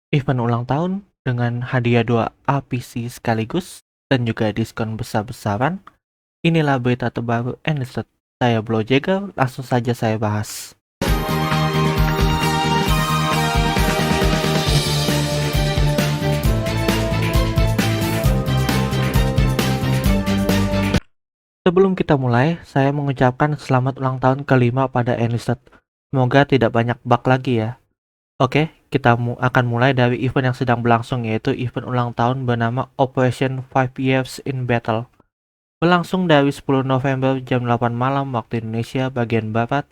Event ulang tahun dengan hadiah 2 APC sekaligus dan juga diskon besar-besaran. Inilah berita terbaru Newslet. Saya Blo Jagger, langsung saja saya bahas. Sebelum kita mulai, saya mengucapkan selamat ulang tahun kelima pada Newslet. Semoga tidak banyak bug lagi ya. Oke, kita akan mulai dari event yang sedang berlangsung, yaitu event ulang tahun bernama Operation 5 Years in Battle. Berlangsung dari 10 November jam 8 malam waktu Indonesia bagian Barat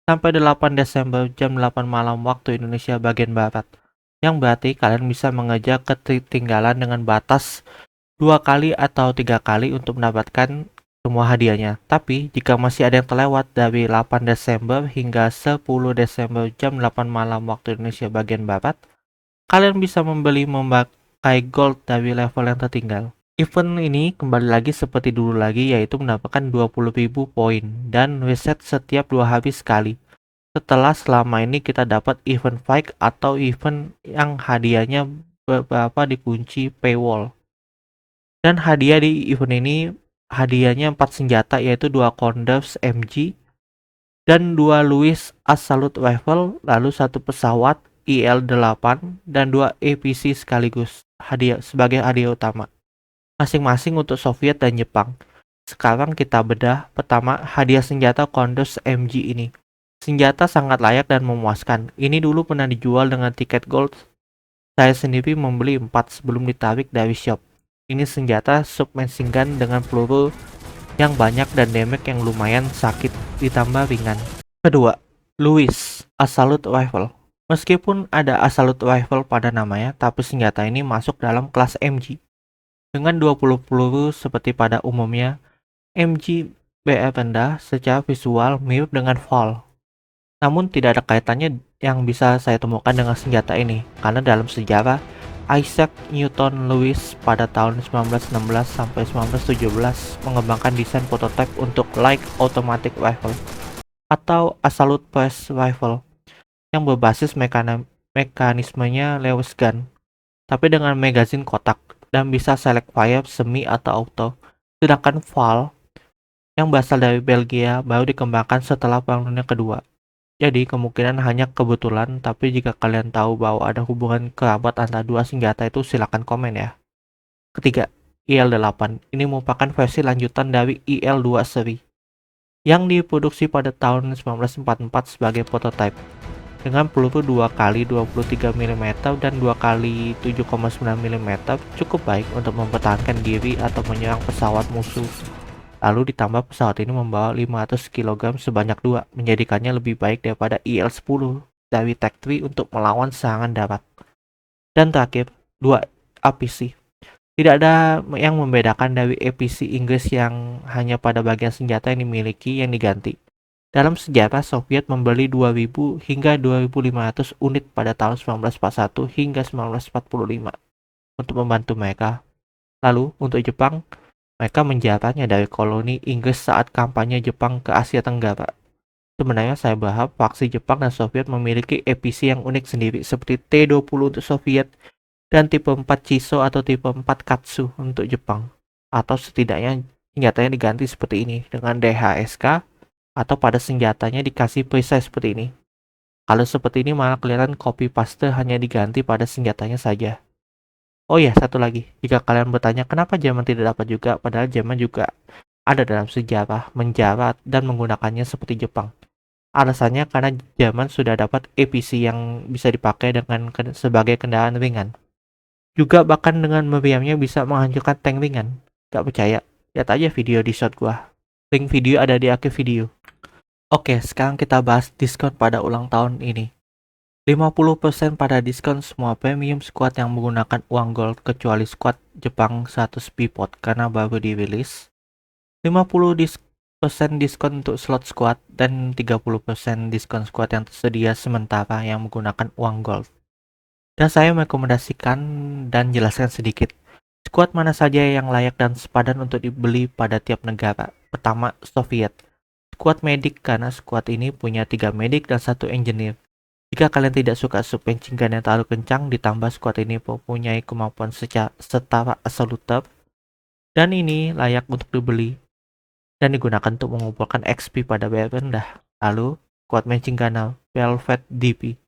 sampai 8 Desember jam 8 malam waktu Indonesia bagian Barat. Yang berarti kalian bisa mengejar ketertinggalan dengan batas 2 kali atau 3 kali untuk mendapatkan semua hadiahnya. Tapi jika masih ada yang terlewat dari 8 Desember hingga 10 Desember jam 8 malam waktu Indonesia bagian Barat, kalian bisa membeli memakai gold dari level yang tertinggal. Event ini kembali lagi seperti dulu lagi, yaitu mendapatkan 20.000 poin dan reset setiap 2 hari sekali. Setelah selama ini kita dapat event fight atau event yang hadiahnya beberapa dikunci paywall. Dan hadiah di event ini hadiahnya 4 senjata, yaitu 2 Condors MG dan 2 Lewis Assault Rifle, lalu 1 pesawat IL-8 dan 2 APC sekaligus hadiah sebagai hadiah utama, masing-masing untuk Soviet dan Jepang. Sekarang kita bedah. Pertama, hadiah senjata Condors MG ini. Senjata sangat layak dan memuaskan. Ini dulu pernah dijual dengan tiket gold. Saya sendiri membeli 4 sebelum ditarik dari shop. Ini senjata submachine gun dengan peluru yang banyak dan damage yang lumayan sakit ditambah ringan. Kedua, Lewis Assault Rifle. Meskipun ada Assault Rifle pada namanya, tapi senjata ini masuk dalam kelas MG. Dengan 20 peluru seperti pada umumnya, MG BR rendah secara visual mirip dengan Fall. Namun tidak ada kaitannya yang bisa saya temukan dengan senjata ini, karena dalam sejarah, Isaac Newton Lewis pada tahun 1916 sampai 1917 mengembangkan desain prototipe untuk Light Automatic Rifle atau Assault Press Rifle yang berbasis mekanismenya Lewis Gun, tapi dengan magazine kotak dan bisa select fire semi atau auto. Sedangkan Fall yang berasal dari Belgia baru dikembangkan setelah Perang Dunia Kedua. Jadi kemungkinan hanya kebetulan, tapi jika kalian tahu bahwa ada hubungan kerabat antara dua senjata itu silakan komen ya. Ketiga, IL-8. Ini merupakan versi lanjutan dari IL-2 seri yang diproduksi pada tahun 1944 sebagai prototipe dengan peluru 2 kali 23 mm dan 2 kali 7,9 mm cukup baik untuk mempertahankan diri atau menyerang pesawat musuh. Lalu ditambah pesawat ini membawa 500 kg sebanyak 2, menjadikannya lebih baik daripada IL-10 dari Tech 3 untuk melawan serangan darat. Dan terakhir, 2 APC. Tidak ada yang membedakan dari APC Inggris yang hanya pada bagian senjata yang dimiliki yang diganti. Dalam sejarah, Soviet membeli 2000 hingga 2500 unit pada tahun 1941 hingga 1945 untuk membantu mereka. Lalu, untuk Jepang, mereka menjarahnya dari koloni Inggris saat kampanye Jepang ke Asia Tenggara. Sebenarnya saya berharap faksi Jepang dan Soviet memiliki APC yang unik sendiri seperti T-20 untuk Soviet dan tipe 4 Chiso atau tipe 4 Katsu untuk Jepang. Atau setidaknya senjatanya diganti seperti ini dengan DHSK atau pada senjatanya dikasih perisai seperti ini. Kalau seperti ini malah kelihatan copy paste hanya diganti pada senjatanya saja. Oh iya, satu lagi. Jika kalian bertanya kenapa Jerman tidak dapat juga, padahal Jerman juga ada dalam sejarah menjarat dan menggunakannya seperti Jepang. Alasannya karena Jerman sudah dapat APC yang bisa dipakai dengan sebagai kendaraan ringan. Juga bahkan dengan meriamnya bisa menghancurkan tank ringan. Gak percaya? Lihat aja video di shot gua. Link video ada di akhir video. Oke, sekarang kita bahas diskon pada ulang tahun ini. 50% pada diskon semua premium squad yang menggunakan uang gold kecuali squad Jepang 100 Bpod karena baru dirilis. 50% diskon untuk slot squad dan 30% diskon squad yang tersedia sementara yang menggunakan uang gold. Dan saya merekomendasikan dan jelaskan sedikit squad mana saja yang layak dan sepadan untuk dibeli pada tiap negara. Pertama, Soviet. Squad medik karena squad ini punya 3 medik dan 1 engineer. Jika kalian tidak suka sub matching gun yang terlalu kencang, ditambah squad ini mempunyai kemampuan setara absoluter, dan ini layak untuk dibeli dan digunakan untuk mengumpulkan XP pada bayar rendah. Lalu, squad matching gunner Velvet DP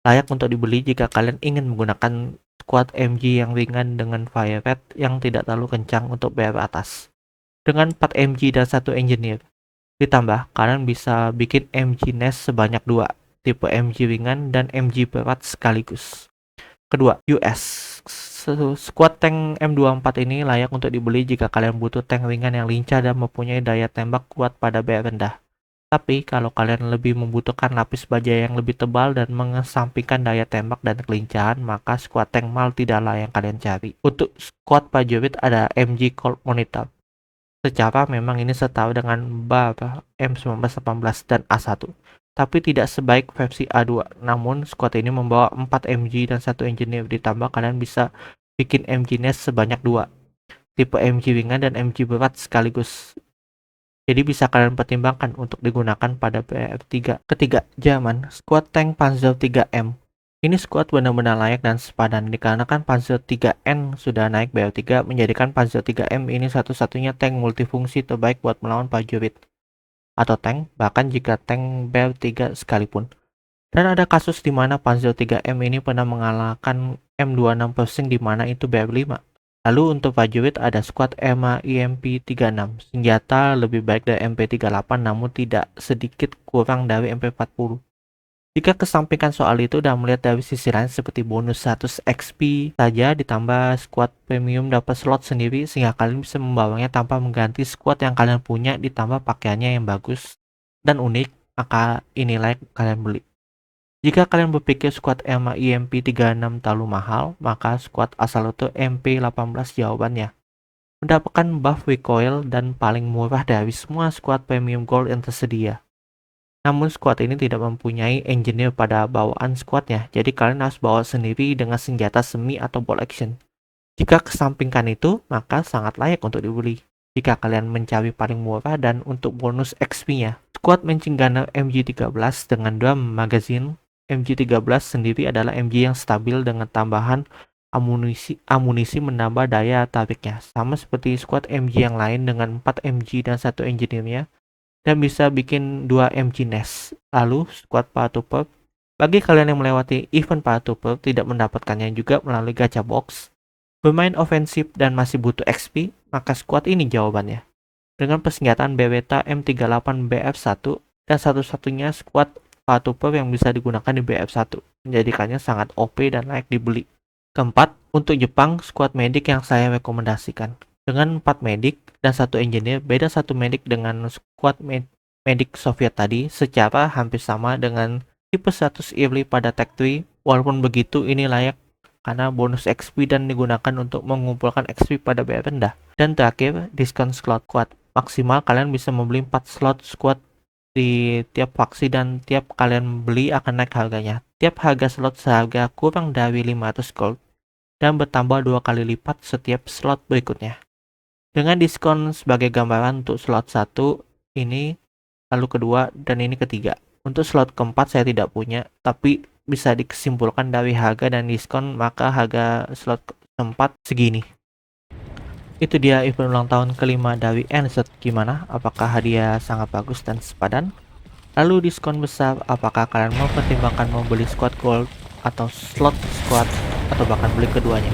layak untuk dibeli jika kalian ingin menggunakan squad MG yang ringan dengan fire rate yang tidak terlalu kencang untuk bayar atas. Dengan 4 MG dan 1 engineer, ditambah kalian bisa bikin MG nest sebanyak 2, tipe MG ringan dan MG berat sekaligus. Kedua, US. Squad tank M24 ini layak untuk dibeli jika kalian butuh tank ringan yang lincah dan mempunyai daya tembak kuat pada bayar rendah. Tapi kalau kalian lebih membutuhkan lapis baja yang lebih tebal dan mengesampingkan daya tembak dan kelincahan, maka squad tank MAL tidaklah yang kalian cari. Untuk squad prajurit ada MG Colt Monitor. Secara memang ini setara dengan BAR M1918 dan A1, tapi tidak sebaik versi A2. Namun squad ini membawa 4 MG dan 1 engineer, ditambah kalian bisa bikin MG nest sebanyak 2, tipe MG ringan dan MG berat sekaligus. Jadi bisa kalian pertimbangkan untuk digunakan pada BF3. Ketiga, Jerman, squad tank Panzer 3M. Ini squad benar-benar layak dan sepadan dikarenakan Panzer 3N sudah naik BF3, menjadikan Panzer 3M ini satu-satunya tank multifungsi terbaik buat melawan prajurit atau tank, bahkan jika tank BF3 sekalipun. Dan ada kasus di mana Panzer 3M ini pernah mengalahkan M26 Pershing di mana itu BF5. Lalu untuk prajurit ada squad EMA IMP-36. Senjata lebih baik dari MP38 namun tidak sedikit kurang dari MP40. Jika kesampingkan soal itu dan melihat dari sisi lain seperti bonus 100 XP saja ditambah squad premium dapat slot sendiri sehingga kalian bisa membawanya tanpa mengganti squad yang kalian punya ditambah pakaiannya yang bagus dan unik, maka ini layak kalian beli. Jika kalian berpikir squad EMA IMP-36 terlalu mahal, maka squad asal itu MP18 jawabannya. Mendapatkan buff recoil dan paling murah dari semua squad premium gold yang tersedia. Namun squad ini tidak mempunyai engineer pada bawaan squadnya, jadi kalian harus bawa sendiri dengan senjata semi atau bolt action. Jika kesampingkan itu, maka sangat layak untuk dibeli. Jika kalian mencari paling murah dan untuk bonus XP-nya, squad matching gunner MG13 dengan drum magazine. MG13 sendiri adalah MG yang stabil dengan tambahan amunisi menambah daya tariknya, sama seperti squad MG yang lain dengan 4 MG dan 1 engineer-nya, dan bisa bikin 2 MG nest. Lalu squad paratrooper, bagi kalian yang melewati event paratrooper tidak mendapatkannya juga melalui gacha box, bermain ofensif dan masih butuh XP, maka squad ini jawabannya. Dengan persenjataan Beretta M38 BF1 dan satu-satunya squad paratrooper yang bisa digunakan di BF1, menjadikannya sangat OP dan layak dibeli. Keempat, untuk Jepang, squad medik yang saya rekomendasikan. Dengan 4 medik dan 1 engineer, beda 1 medik dengan squad medik Soviet tadi secara hampir sama dengan tipe 100 early pada Tech 3. Walaupun begitu, ini layak karena bonus XP dan digunakan untuk mengumpulkan XP pada bayar rendah. Dan terakhir, diskon slot squad. Maksimal kalian bisa membeli 4 slot squad di tiap faksi dan tiap kalian beli akan naik harganya. Tiap harga slot seharga kurang dari 500 gold dan bertambah 2 kali lipat setiap slot berikutnya. Dengan diskon sebagai gambaran untuk slot 1 ini, lalu kedua, dan ini ketiga. Untuk slot keempat saya tidak punya, tapi bisa disimpulkan dari harga dan diskon, maka harga slot keempat segini. Itu dia event ulang tahun kelima dari Enlisted. Gimana? Apakah hadiah sangat bagus dan sepadan? Lalu diskon besar, apakah kalian mau pertimbangkan membeli squad gold atau slot squad atau bahkan beli keduanya?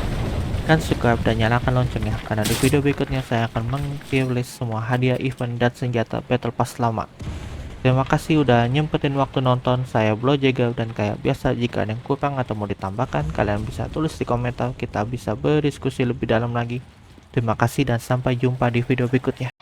Dan subscribe dan nyalakan loncengnya karena di video berikutnya saya akan merilis semua hadiah event dan senjata battle pass lama. Terima kasih udah nyempetin waktu nonton. Saya Blowjagger dan kayak biasa jika ada yang kurang atau mau ditambahkan kalian bisa tulis di komentar, kita bisa berdiskusi lebih dalam lagi. Terima kasih dan sampai jumpa di video berikutnya.